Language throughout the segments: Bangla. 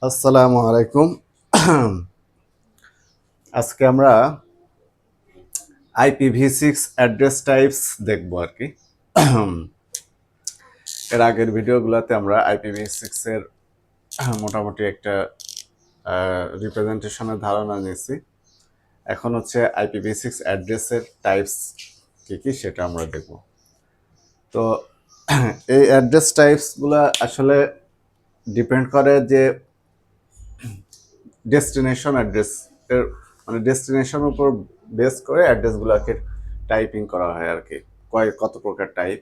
আসসালামু আলাইকুম। আজকে আমরা IPv6 অ্যাড্রেস টাইপস দেখব আর কি। এর আগের ভিডিওগুলোতে আমরা IPv6 এর মোটামুটি একটা রিপ্রেজেন্টেশনের ধারণা নিয়েছি। এখন হচ্ছে IPv6 অ্যাড্রেসের টাইপস কি কি সেটা আমরা দেখব। তো এই অ্যাড্রেস টাইপসগুলো আসলে ডিপেন্ড করে যে ডেস্টিনেশন অ্যাড্রেস এর, মানে ডেস্টিনেশনের উপর বেস করে অ্যাড্রেসগুলোকে টাইপিং করা হয় আর কি, কত প্রকার টাইপ।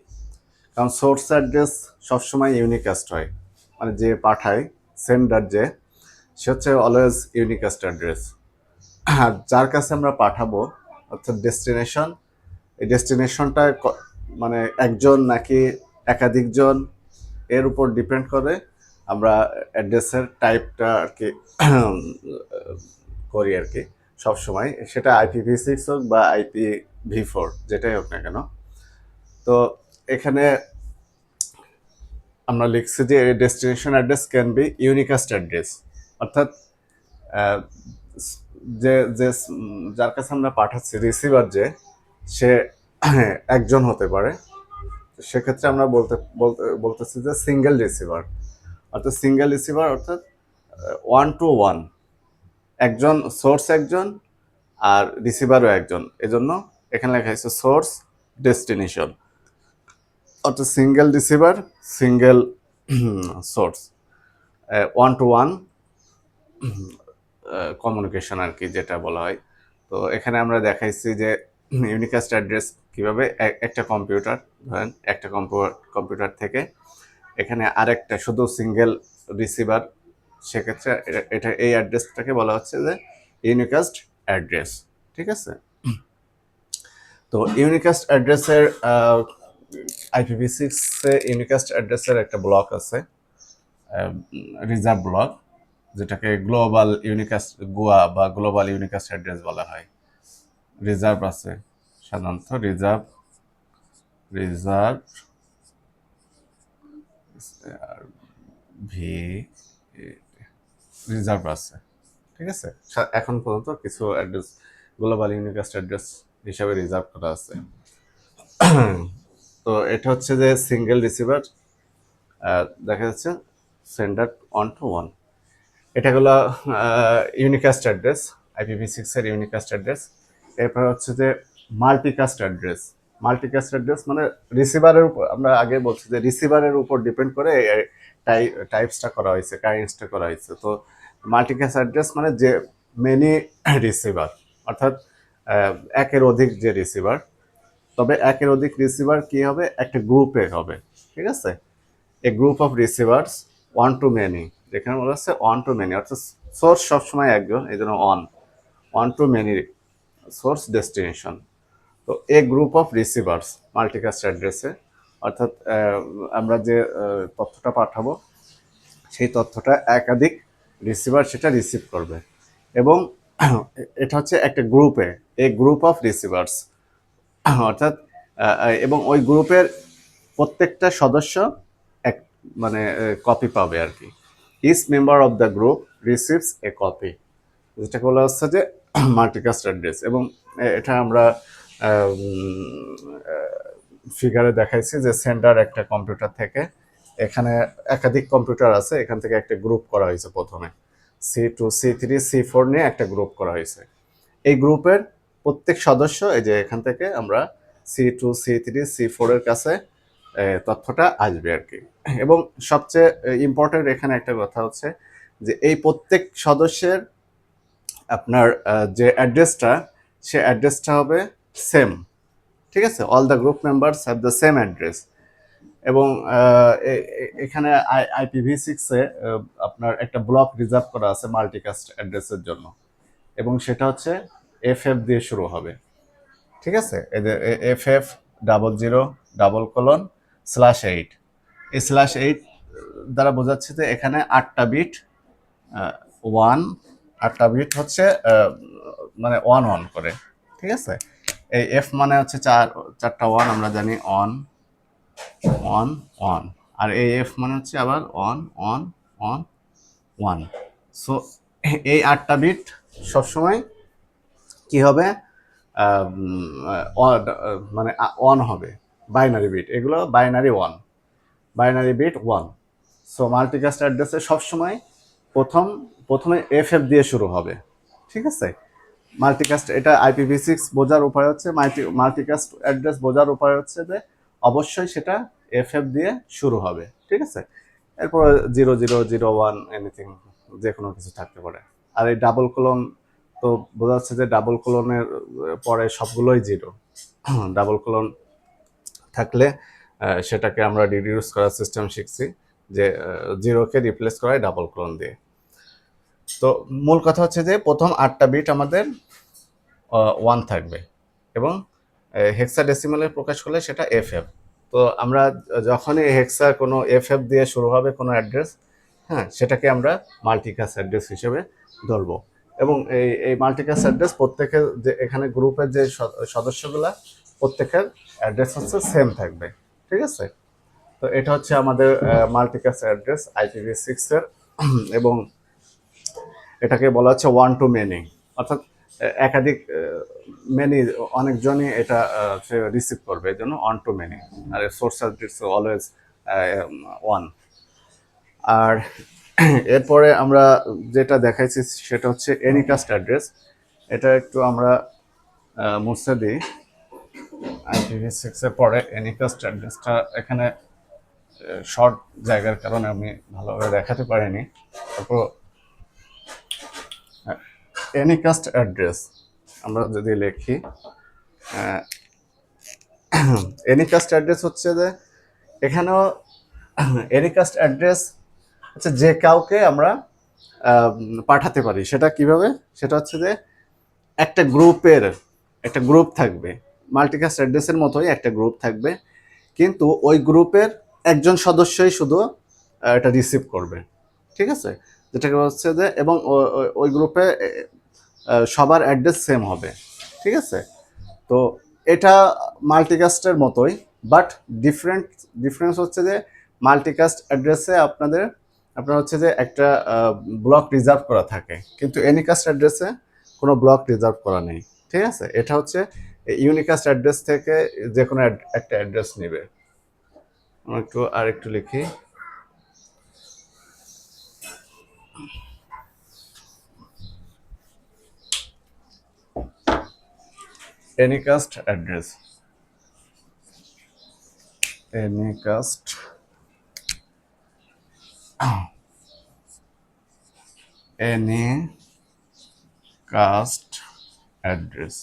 কারণ সোর্স অ্যাড্রেস সবসময় ইউনিকাস্ট হয়, মানে যে পাঠায় সেন্ডার সে হচ্ছে অলওয়েজ ইউনিকাস্ট অ্যাড্রেস। আর যার কাছে আমরা পাঠাবো অর্থাৎ ডেস্টিনেশন, এই ডেস্টিনেশনটা মানে একজন নাকি একাধিকজন এর উপর ডিপেন্ড করে আমরা অ্যাড্রেসের টাইপটা আর কি করি আর কি সবসময়, সেটা IPv6 হোক বা IPv4 যেটাই হোক না কেন। তো এখানে আমরা লিখছি যে destination address can be unicast address, অর্থাৎ যে যে যার কাছে আমরা পাঠাচ্ছি রিসিভার সে একজন হতে পারে। সেক্ষেত্রে আমরা বলতেছি যে সিঙ্গেল রিসিভার, অর্থাৎ সিঙ্গেল রিসিভার অর্থাৎ 1 to 1, একজন সোর্স একজন আর রিসিভারও একজন। এজন্য এখানে লেখা হয়েছে সোর্স ডেস্টিনেশন, অর্থাৎ single receiver single source, 1 to 1 communication আর কি যেটা বলা হয়। তো এখানে আমরা দেখাইছি যে ইউনিকাস্ট অ্যাড্রেস কিভাবে একটা কম্পিউটার, ধরেন একটা কম্পিউটার থেকে এখানে আরেকটা শুধু সিঙ্গেল রিসিভার, সেক্ষেত্রে এটা এই অ্যাড্রেসটাকে বলা হচ্ছে যে ইউনিকাস্ট অ্যাড্রেস। ঠিক আছে, তো ইউনিকাস্ট অ্যাড্রেসের IPv6-এ ইউনিকাস্ট অ্যাড্রেসের একটা ব্লক আছে, রিজার্ভ ব্লক, যেটাকে গ্লোবাল ইউনিকাস্ট গোয়া বা গ্লোবাল ইউনিকাস্ট অ্যাড্রেস বলা হয়। রিজার্ভ আছে সাধারণত, রিজার্ভ রিজার্ভ ভি রিজার্ভ আছে। ঠিক আছে, এখন পর্যন্ত কিছু অ্যাড্রেস গ্লোবাল ইউনিকাস্ট অ্যাড্রেস হিসাবে রিজার্ভ করা আছে। তো এটা হচ্ছে যে সিঙ্গেল রিসিভার, দেখা যাচ্ছে সেন্ডার 1 to 1, এটা হলো ইউনিকাস্ট অ্যাড্রেস, IPv6 এর ইউনিকাস্ট অ্যাড্রেস। এরপর হচ্ছে যে মাল্টিকাস্ট অ্যাড্রেস। মাল্টিকাস্ট অ্যাড্রেস মানে রিসিভারের উপর, আমরা আগে বলছি যে রিসিভারের উপর ডিপেন্ড করে টাইপসটা করা হয়েছে, কাইন্ডসটা করা হয়েছে। তো মাল্টিকাস্ট অ্যাড্রেস মানে যে মেনি রিসিভার, অর্থাৎ একের অধিক যে রিসিভার। তবে একের অধিক রিসিভার কি হবে, একটা গ্রুপে হবে। ঠিক আছে, a group of receivers 1 to many, যেখানে বলা হচ্ছে 1 to many, অর্থাৎ সোর্স সবসময় একজন, এই জন্য 1 to many সোর্স ডেস্টিনেশন। তো এ গ্রুপ অফ রিসিভার্স মাল্টিকাস্ট অ্যাড্রেসে, অর্থাৎ আমরা যে তথ্যটা পাঠাবো সেই তথ্যটা একাধিক রিসিভার সেটা রিসিভ করবে, এবং এটা হচ্ছে একটা গ্রুপে, এ গ্রুপ অফ রিসিভার্স, অর্থাৎ এবং ওই গ্রুপের প্রত্যেকটা সদস্য এক, মানে কপি পাবে আর কি। Each member of the group receives a copy, যেটাকে বলা হচ্ছে যে মাল্টিকাস্ট অ্যাড্রেস। এবং এটা আমরা ফিগারে দেখাইছি যে সেন্টার একটা কম্পিউটার থেকে, এখানে একাধিক কম্পিউটার আছে, এখান থেকে একটা গ্রুপ করা হয়েছে প্রথমে, C2 C3 C4 নিয়ে একটা গ্রুপ করা হয়েছে। এই গ্রুপের প্রত্যেক সদস্য, এই যে এখান থেকে আমরা C2 C3 C4 এর কাছে তথ্যটা আসবে আর কি। এবং সবচেয়ে ইম্পর্টেন্ট এখানে একটা কথা হচ্ছে যে এই প্রত্যেক সদস্যের আপনার যে অ্যাড্রেসটা, সে অ্যাড্রেসটা হবে সেম। ঠিক আছে, all the group members have the same address. এবং এখানে IPv6-এ আপনার একটা ব্লক রিজার্ভ করা আছে মাল্টিকাস্ট অ্যাড্রেসের জন্য, এবং সেটা হচ্ছে FF দিয়ে শুরু হবে। ঠিক আছে, এদের FF00::8, এই /8 দ্বারা বোঝাচ্ছে যে এখানে 8টা বিট, ওয়ান, 8টা বিট হচ্ছে মানে 1 1 করে। ঠিক আছে, এই F মানে হচ্ছে চারটা ওয়ান, আমরা জানি অন অন অন, আর এই F মানে হচ্ছে আবার on on on one. So এই 8টা বিট সবসময় কি হবে, মানে অন হবে, বাইনারি বিট, এগুলো binary bit one. So multicast অ্যাড্রেসে সবসময় প্রথমে FF দিয়ে শুরু হবে, ঠিক আছে। মাল্টিকাস্ট, এটা IPv6 বোঝার উপায় হচ্ছে, মাল্টিকাস্ট অ্যাড্রেস বোঝার উপায় হচ্ছে যে অবশ্যই সেটা FF দিয়ে শুরু হবে, ঠিক আছে। এরপর 0001 এনিথিং, যে কোনো কিছু থাকতে পারে। আর এই ডাবল কোলন তো বোঝা যাচ্ছে যে ডাবল কোলনের পরে সবগুলোই জিরো। ডাবল কোলন থাকলে সেটাকে আমরা রিডিউস করার সিস্টেম শিখছি, যে জিরোকে রিপ্লেস করায় ডাবল কোলন দিয়ে। তো মূল কথা হচ্ছে যে প্রথম 8টা বিট আমাদের ওয়ান থাকবে, এবং হেক্সাডেসিমালে প্রকাশ করলে সেটা FF। তো আমরা যখনই হেক্সা কোনো FF দিয়ে শুরু হবে কোনো অ্যাড্রেস, হ্যাঁ, সেটাকে আমরা মাল্টিকাস্ট অ্যাড্রেস হিসেবে ধরবো। এবং এই মাল্টিকাস্ট অ্যাড্রেস প্রত্যেকের, যে এখানে গ্রুপের যে সদস্যগুলা, প্রত্যেকের অ্যাড্রেস হচ্ছে সেম থাকবে, ঠিক আছে। তো এটা হচ্ছে আমাদের মাল্টিকাস্ট অ্যাড্রেস IPv6 এর। এবং এটাকে বলা হচ্ছে ওয়ান টু মেনি, অর্থাৎ একাধিক মেনি, অনেকজনই এটা রিসিভ করবে, এই জন্য ওয়ান টু মেনি। আর সোর্স অ্যাড্রেস অলওয়েজ ওয়ান। আর এরপরে আমরা যেটা দেখাইছি সেটা হচ্ছে এনিকাস্ট অ্যাড্রেস। এটা একটু আমরা মুছে দিই। IPv6 এর পরে এনিকাস্ট অ্যাড্রেসটা এখানে শর্ট জায়গার কারণে আমি ভালোভাবে দেখাতে পারিনি। তারপর এনিকাস্ট অ্যাড্রেস আমরা যদি লিখি, এনিকাস্ট অ্যাড্রেস হচ্ছে যে এখানেও এনিকাস্ট অ্যাড্রেস হচ্ছে যে কাউকে আমরা পাঠাতে পারি। সেটা কিভাবে? সেটা হচ্ছে যে একটা গ্রুপ থাকবে, মাল্টিকাস্ট অ্যাড্রেসের মতোই একটা গ্রুপ থাকবে, কিন্তু ওই গ্রুপের একজন সদস্যই শুধু এটা রিসিভ করবে, ঠিক আছে। যেটাকে হচ্ছে যে, এবং ওই গ্রুপে সবার অ্যাড্রেস সেম হবে, ঠিক আছে। তো এটা মাল্টিকাস্টের মতোই, বাট ডিফারেন্স হচ্ছে যে মাল্টিকাস্ট অ্যাড্রেসে আপনার হচ্ছে যে একটা ব্লক রিজার্ভ করা থাকে, কিন্তু এনিকাস্ট অ্যাড্রেসে কোনো ব্লক রিজার্ভ করা নেই, ঠিক আছে। এটা হচ্ছে ইউনিকাস্ট অ্যাড্রেস থেকে যে কোনো একটা অ্যাড্রেস নেবে। আরেকটু লিখি, এনিকাস্ট অ্যাড্রেস, এনিকাস্ট এনিকাস্ট অ্যাড্রেস।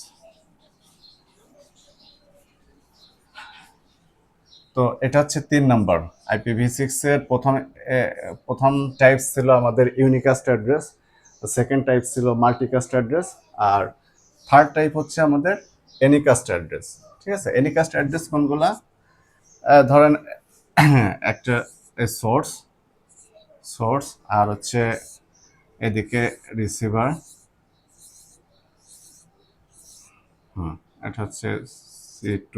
তো এটা হচ্ছে 3 নম্বর। IPv6 এর প্রথম টাইপ ছিল আমাদের ইউনিকাস্ট অ্যাড্রেস, সেকেন্ড টাইপ ছিল মাল্টিকাস্ট অ্যাড্রেস, আর থার্ড টাইপ হচ্ছে আমাদের এনিকাস্ট অ্যাড্রেস, ঠিক আছে। এনিকাস্ট অ্যাড্রেস কোনগুলা? ধরেন একটা সোর্স আর হচ্ছে এদিকে রিসিভার, এটা হচ্ছে C2,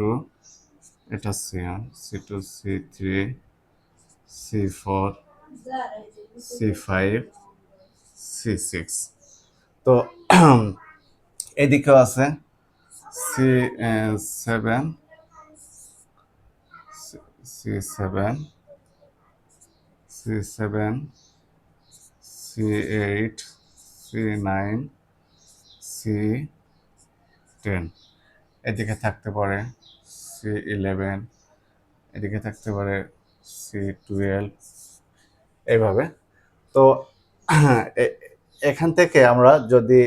এটা C1, C2, C3, C4, C5, C6। তো এদিকেও আছে C7, C7, C7, C8, C9, C10। এদিকে থাকতে পারে C11, এদিকে থাকতে পারে C12, এইভাবে। তো এখান থেকে আমরা যদি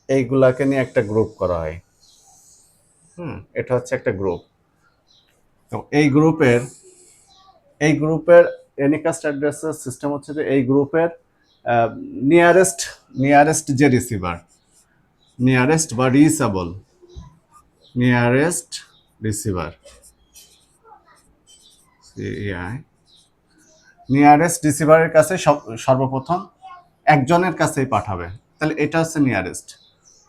এইগুলাকে নিয়ে একটা গ্রুপ করা হয়, এটা হচ্ছে একটা গ্রুপ। তো এই গ্রুপের এনিকাস্ট অ্যাড্রেসের সিস্টেম হচ্ছে যে এই গ্রুপের নিয়ারেস্ট যে রিসিভার, নিয়ারেস্ট বা রিচেবল, নিয়ারেস্ট রিসিভার, নিয়ারেস্ট রিসিভারের কাছে সর্বপ্রথম একজনের কাছেই পাঠাবে, তাহলে এটা হচ্ছে নিয়ারেস্ট,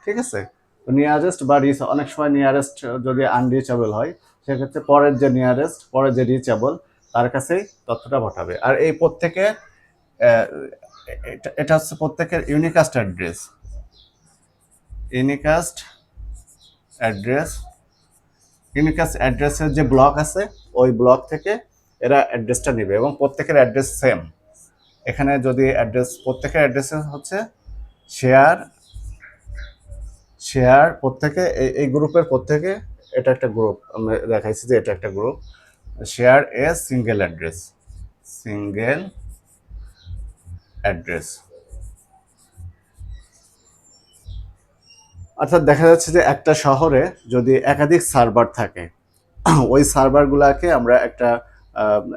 ঠিক আছে। তো নিয়ারেস্ট বা অনেক সময় নিয়ারেস্ট যদি আনরিচেবল হয়, সেক্ষেত্রে পরের যে রিচেবল তার কাছেই তথ্যটা পাঠাবে। আর এই প্রত্যেকে এটা হচ্ছে প্রত্যেকের unicast address. Unicast address, unicast অ্যাড্রেসের যে ব্লক আছে ওই ব্লক থেকে এরা অ্যাড্রেসটা নেবে এবং প্রত্যেকের অ্যাড্রেস সেম। এখানে যদি অ্যাড্রেস প্রত্যেকের অ্যাড্রেস হচ্ছে শেয়ার, শেয়ার প্রত্যেকে এই গ্রুপের প্রত্যেকে, এটা একটা গ্রুপ, আমরা দেখাইছি যে এটা একটা group, share a single address, single address. অর্থাৎ দেখা যাচ্ছে যে একটা শহরে যদি একাধিক সার্ভার থাকে, ওই সার্ভারগুলোকে আমরা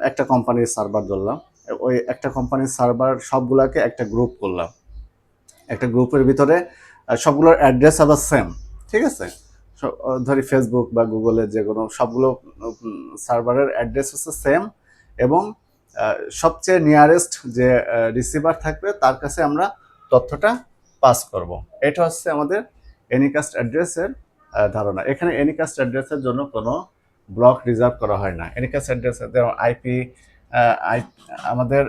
একটা কোম্পানির সার্ভার ধরলাম, ওই একটা কোম্পানির সার্ভার সবগুলাকে একটা গ্রুপ করলাম, একটা গ্রুপের ভিতরে সবগুলোর অ্যাড্রেস আবার সেম, ঠিক আছে। ধরি ফেসবুক বা গুগলের যে কোনো সবগুলো সার্ভারের অ্যাড্রেস হচ্ছে সেম, এবং সবচেয়ে নিয়ারেস্ট যে রিসিভার থাকবে তার কাছে আমরা তথ্যটা পাস করব। এটা হচ্ছে আমাদের এনিকাস্ট অ্যাড্রেসের ধারণা। এখানে এনিকাস্ট অ্যাড্রেসের জন্য কোনো ব্লক রিজার্ভ করা হয় না। এনিকাস্ট অ্যাড্রেসের আইপি, আমাদের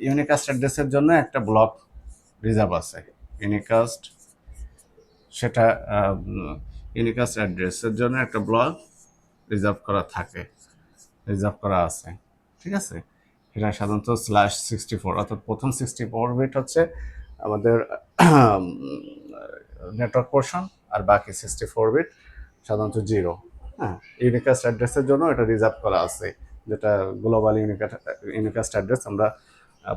ইউনিকাস্ট অ্যাড্রেসের জন্য একটা ব্লক রিজার্ভ আছে। ইউনিকাস্ট, সেটা ইউনিকাস্ট অ্যাড্রেসের জন্য একটা ব্লক রিজার্ভ করা থাকে, রিজার্ভ করা আছে, ঠিক আছে। এটা সাধারণত /64, অর্থাৎ প্রথম 64 বিট হচ্ছে আমাদের নেটওয়ার্ক পোর্শন, আর বাকি 64 বিট সাধারণত 0। হ্যাঁ, ইউনিকাস্ট অ্যাড্রেসের জন্য এটা রিজার্ভ করা আছে, যেটা গ্লোবাল ইউনিকাস্ট অ্যাড্রেস আমরা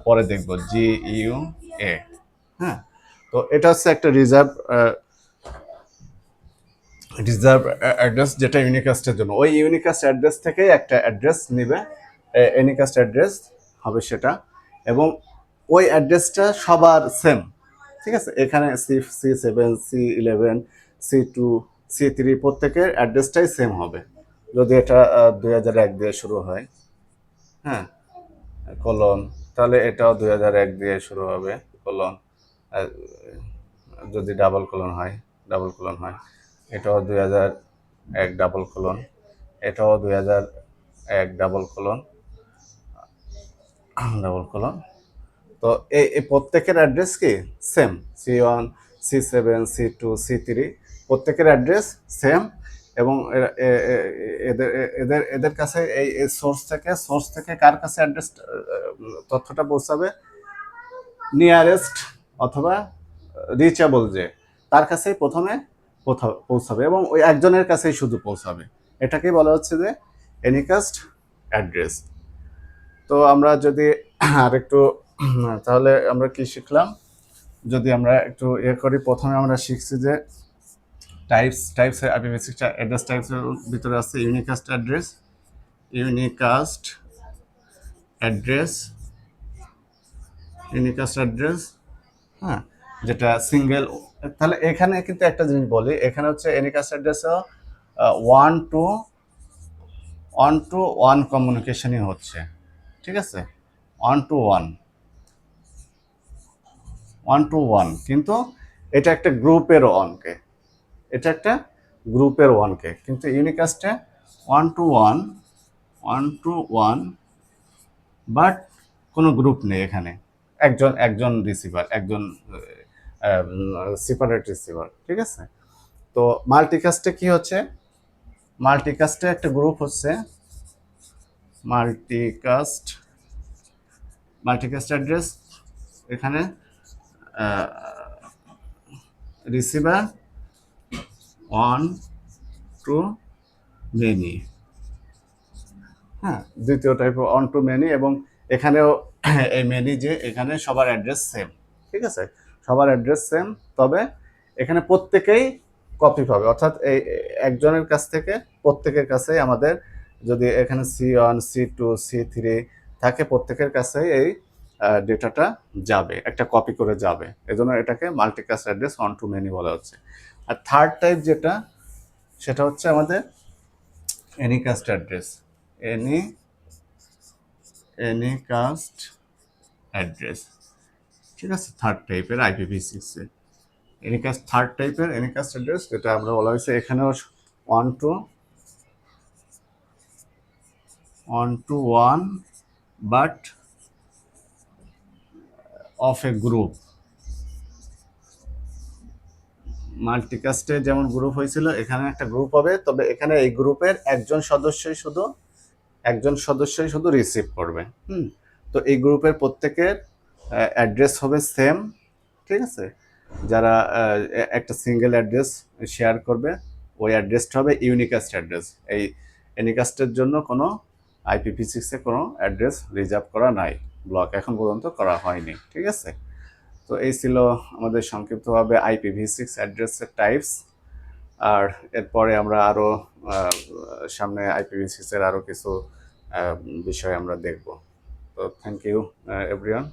পরে দেখব, GUA। হ্যাঁ, তো এটা হচ্ছে একটা রিজার্ভ অ্যাড্রেস যেটা ইউনিকাস্টের জন্য। ওই ইউনিকাস্ট অ্যাড্রেস থেকেই একটা অ্যাড্রেস নেবে, এনিকাস্ট অ্যাড্রেস হবে সেটা, এবং ওই অ্যাড্রেসটা সবার সেম, ঠিক আছে। এখানে C7, C11, C2, C3 প্রত্যেকের অ্যাড্রেসটাই সেম হবে। যদি এটা 2001 দিয়ে শুরু হয়, হ্যাঁ, কলন, তাহলে এটাও 2001 দিয়ে শুরু হবে, কলন। যদি ডাবল কলন হয়, এটাও 2001 ডাবল কলন, এটাও 2001 ডাবল কলন, ডাবল কলন। তো এই প্রত্যেকের অ্যাড্রেস কি same, C1, C7, C2, C3 প্রত্যেকের অ্যাড্রেস সেম, এবং এদের এদের এদের কাছে এই সোর্স থেকে কার কাছে অ্যাড্রেস তথ্যটা পৌঁছাবে, নিয়ারেস্ট অথবা রিচেবল যে, তার কাছেই প্রথমে পৌঁছাবে, এবং ওই একজনের কাছেই শুধু পৌঁছাবে। এটাকেই বলা হচ্ছে যে এনিকাস্ট অ্যাড্রেস। তো আমরা যদি আরেকটু, তাহলে আমরা কি শিখলাম, যদি আমরা একটু করি, প্রথমে আমরা শিখছি যে টাইপস IPv6 অ্যাড্রেস টাইপসের ভিতরে আছে unicast address, unicast address, unicast address, হ্যাঁ, যেটা সিঙ্গেল। তাহলে এখানে কিন্তু একটা জিনিস বলি, এখানে হচ্ছে এনিকাস্ট অ্যাড্রেসও ওয়ান টু ওয়ান কমিউনিকেশনই হচ্ছে, ঠিক আছে, ওয়ান টু ওয়ান, কিন্তু এটা একটা গ্রুপের ওয়ানকে, এটা একটা গ্রুপের ওয়ানকে, কিন্তু ইউনিকাস্টে ওয়ান টু ওয়ান, বাট কোনো গ্রুপ নেই এখানে, একজন রিসিভার, একজন সেপারেট রিসিভার, ঠিক আছে। তো মাল্টিকাস্টে কি হচ্ছে, মাল্টিকাস্টে একটা গ্রুপ হচ্ছে মাল্টিকাস্ট অ্যাড্রেস, এখানে রিসিভার ওয়ান টু মেনি, হ্যাঁ, দ্বিতীয় টাইপ অন টু মেনি, এবং এখানেও এই মেনি যে এখানে সবার অ্যাড্রেস সেম, ঠিক আছে, সবার অ্যাড্রেস সেম, তবে এখানে প্রত্যেকেই কপি পাবে, অর্থাৎ এই একজনের কাছ থেকে প্রত্যেকের কাছেই আমাদের, যদি এখানে C1, C2, C3 থাকে, প্রত্যেকের কাছেই এই ডেটাটা যাবে, একটা কপি করে যাবে, এজন্য এটাকে multicast address one to many বলা হচ্ছে। আর থার্ড টাইপ যেটা, সেটা হচ্ছে আমাদের এনিকাস্ট অ্যাড্রেস, এনিকাস্ট অ্যাড্রেস, ঠিক আছে, থার্ড টাইপের IPv6 এর থার্ড টাইপের এনিকাস্ট অ্যাড্রেস, যেটা আমরা বলা হয়েছে এখানেও one two one, but of a group. মাল্টিকাস্টে যেমন গ্রুপ হয়েছিল, এখানে একটা গ্রুপ হবে, তবে এখানে এই গ্রুপের একজন সদস্যই শুধু রিসিভ করবে। তো এই গ্রুপের প্রত্যেকের অ্যাড্রেস হবে সেম, ঠিক আছে? যারা একটা সিঙ্গেল অ্যাড্রেস শেয়ার করবে, ওই অ্যাড্রেসটা হবে ইউনিকাস্ট অ্যাড্রেস। এই ইউনিকাস্টের জন্য কোনো IPv6-এ কোনো অ্যাড্রেস রিজার্ভ করা নাই, ব্লক এখন পর্যন্ত করা হয়নি, ঠিক আছে? তো এই ছিল আমাদের সংক্ষিপ্তভাবে IPv6 অ্যাড্রেসের টাইপস। আর এরপরে আমরা আরও সামনে IPv6-এর আরও কিছু বিষয় আমরা দেখব। তো থ্যাংক ইউ এভরিওয়ান।